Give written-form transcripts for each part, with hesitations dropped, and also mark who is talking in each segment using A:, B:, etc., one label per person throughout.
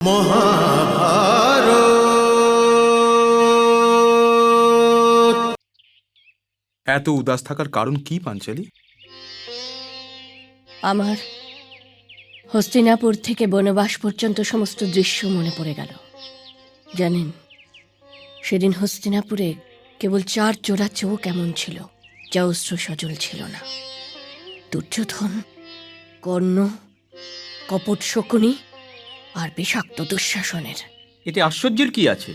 A: মহাভারত। এত উদাস থাকার কারণ কি পাঞ্চালী?
B: আমার হস্তিনাপুর থেকে বনবাস পর্যন্ত সমস্ত দৃশ্য মনে পড়ে গেল। জানেন, সেদিন হস্তিনাপুরে কেবল 4 জোড়া চোখ এমন ছিল যা অশ্রু সজল ছিল না। দুর্যোধন, কর্ণ, কপট শকুনি আর বিষাক্ত দুঃশাসনের।
C: এতে আশ্চর্যের কি আছে?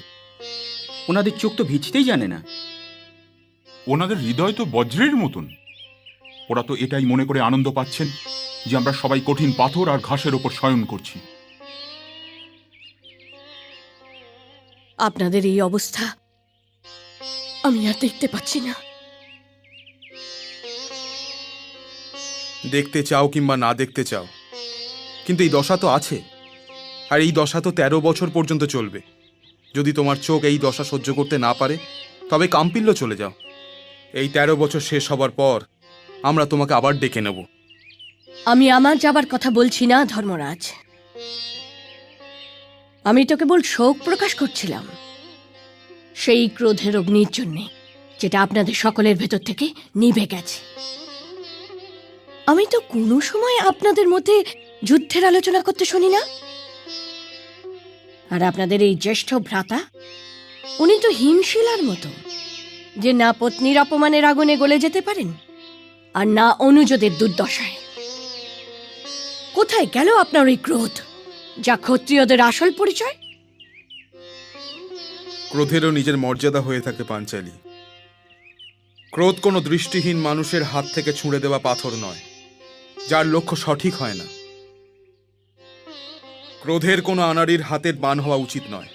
C: ওনাদের চোখ তো ভিজতেই জানে না।
D: ওনাদের হৃদয় তো বজ্রের মতন। ওরা তো এটাই মনে করে আনন্দ পাচ্ছেন যে আমরা সবাই কঠিন পাথর আর ঘাসের ওপর শয়ন করছি।
B: আপনাদের এই অবস্থা আমি আর দেখতে পাচ্ছি না।
A: দেখতে চাও কিংবা না দেখতে চাও, কিন্তু এই দশা তো আছে, আর এই দশা তো 13 বছর পর্যন্ত চলবে। যদি তোমার চোখ এই দশা সহ্য করতে না পারে, তবে কাম্পিল্য চলে যাও। এই 13 বছর শেষ হবার পর আমরা তোমাকে আবার ডেকে নেব।
B: আমি আমার যাবার কথা বলছি না ধর্মরাজ। আমি তো কেবল শোক প্রকাশ করছিলাম সেই ক্রোধের অগ্নির জন্যে, যেটা আপনাদের সকলের ভেতর থেকে নিভে গেছে। আমি তো কোনো সময় আপনাদের মধ্যে যুদ্ধের আলোচনা করতে শুনি না। আর আপনাদের এই জ্যেষ্ঠ ভ্রাতা, উনি তো হিমশিলার মতো, যে না পত্নীর অপমানের আগুনে গলে যেতে পারেন আর না অনুজদের দুর্দশায়। কোথায় গেল আপনার ওই ক্রোধ, যা ক্ষত্রিয়দের আসল পরিচয়?
A: ক্রোধেরও নিজের মর্যাদা হয়ে থাকে পাঞ্চালী। ক্রোধ কোনো দৃষ্টিহীন মানুষের হাত থেকে ছুঁড়ে দেওয়া পাথর নয়, যার লক্ষ্য সঠিক হয় না। ক্রোধের কোনো আনাড়ির হাতের বাণ হওয়া উচিত নয়।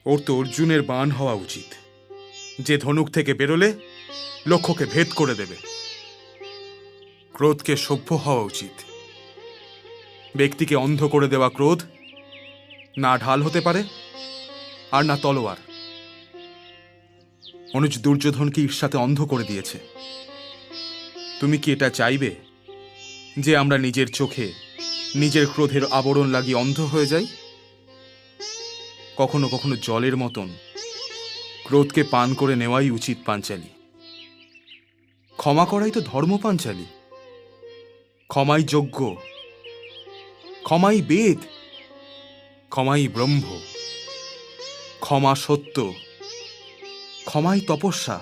A: ওর তো অর্জুনের বাণ হওয়া উচিত, যে ধনুক থেকে বেরোলে লক্ষ্যকে ভেদ করে দেবে। ক্রোধকে সভ্য হওয়া উচিত। ব্যক্তিকে অন্ধ করে দেওয়া ক্রোধ না ঢাল হতে পারে আর না তলোয়ার। অনুজ দুর্যোধনকে ঈর্ষাতে অন্ধ করে দিয়েছে। তুমি কি এটা চাইবে যে আমরা নিজের চোখে নিজের ক্রোধের আবরণ লাগিয়ে অন্ধ হয়ে যাই? কখনো কখনো জলের মতন ক্রোধকে পান করে নেওয়াই উচিত পাঞ্চালী। ক্ষমা করাই তো ধর্ম পাঞ্চালী। ক্ষমাই যজ্ঞ, ক্ষমাই বেদ, ক্ষমাই ব্রহ্ম, ক্ষমা সত্য, ক্ষমাই তপস্যা।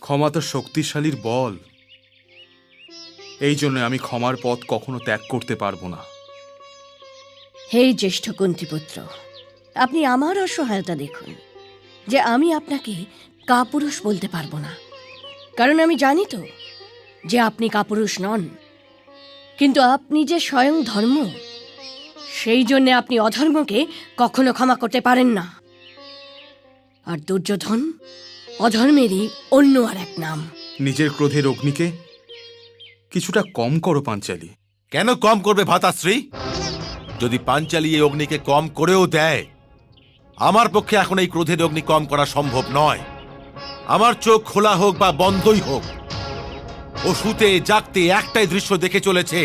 A: ক্ষমা তো শক্তিশালীর বল। এই জন্য আমি ক্ষমার পথ কখনো ত্যাগ করতে পারবো না।
B: হে জ্যেষ্ঠ কুন্তিপুত্র, আপনি আমার অসহায়তা দেখুন যে আমি আপনাকে কাপুরুষ বলতে পারবো না। কারণ আমি জানি তো যে আপনি কাপুরুষ নন, কিন্তু আপনি যে স্বয়ং ধর্ম, সেই জন্যে আপনি অধর্মকে কখনো ক্ষমা করতে পারেন না। আর দুর্যোধন অধর্মেরই অন্য আর এক নাম।
A: নিজের ক্রোধের অগ্নিকে কিছুটা কম করো পাঞ্চালী।
E: কেন কম করবে ভ্রাতাশ্রী? যদি পাঞ্চালী এই অগ্নিকে কম করেও দেয়, আমার পক্ষে এখন এই ক্রোধের অগ্নি কম করা সম্ভব নয়। আমার চোখ খোলা হোক বা বন্ধই হোক, ও শুতে জাগতে একটাই দৃশ্য দেখে চলেছে,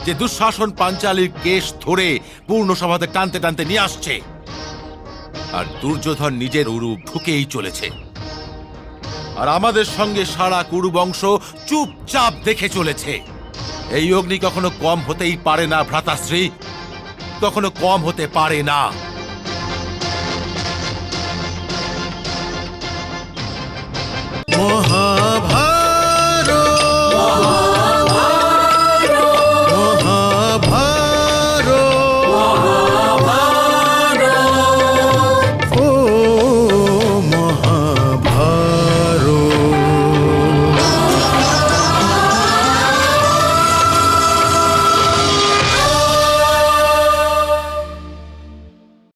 E: যে দুঃশাসন পাঞ্চালীর কেশ ধরে পূর্ণ সভাতে টানতে টানতে নিয়ে আসছে, আর দুর্যোধন নিজের উরূপ ঢুকেই চলেছে। আর আমাদের সঙ্গে সারা কুরু বংশ চুপচাপ দেখে চলেছে। এই অগ্নি কখনো কম হতেই পারে না ভ্রাতাশ্রী, কখনো কম হতে পারে না।
A: মহা